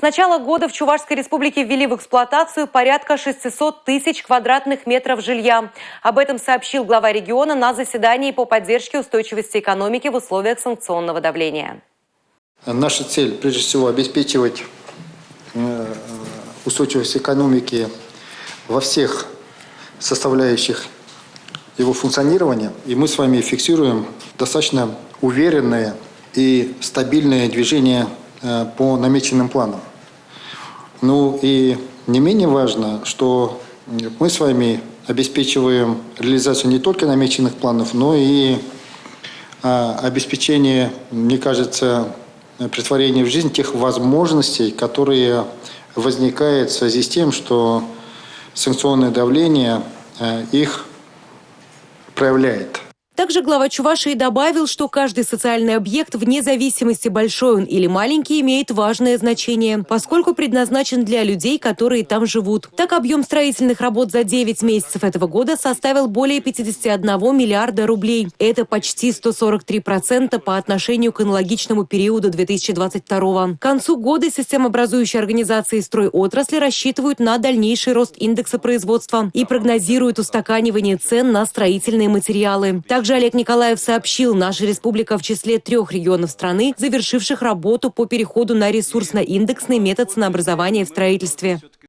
С начала года в Чувашской республике ввели в эксплуатацию порядка 600 тысяч квадратных метров жилья. Об этом сообщил глава региона на заседании по поддержке устойчивости экономики в условиях санкционного давления. Наша цель, прежде всего, обеспечивать устойчивость экономики во всех составляющих его функционирования. И мы с вами фиксируем достаточно уверенное и стабильное движение по намеченным планам. Ну и не менее важно, что мы с вами обеспечиваем реализацию не только намеченных планов, но и обеспечение, мне кажется, претворения в жизнь тех возможностей, которые возникают в связи с тем, что санкционное давление их проявляет. Также глава Чувашии добавил, что каждый социальный объект, вне зависимости, большой он или маленький, имеет важное значение, поскольку предназначен для людей, которые там живут. Так, объем строительных работ за 9 месяцев этого года составил более 51 миллиарда рублей. Это почти 143% по отношению к аналогичному периоду 2022. К концу года системообразующие организации стройотрасли рассчитывают на дальнейший рост индекса производства и прогнозируют устаканивание цен на строительные материалы. Также Олег Николаев сообщил, наша республика в числе 3 регионов страны, завершивших работу по переходу на ресурсно-индексный метод ценообразования в строительстве.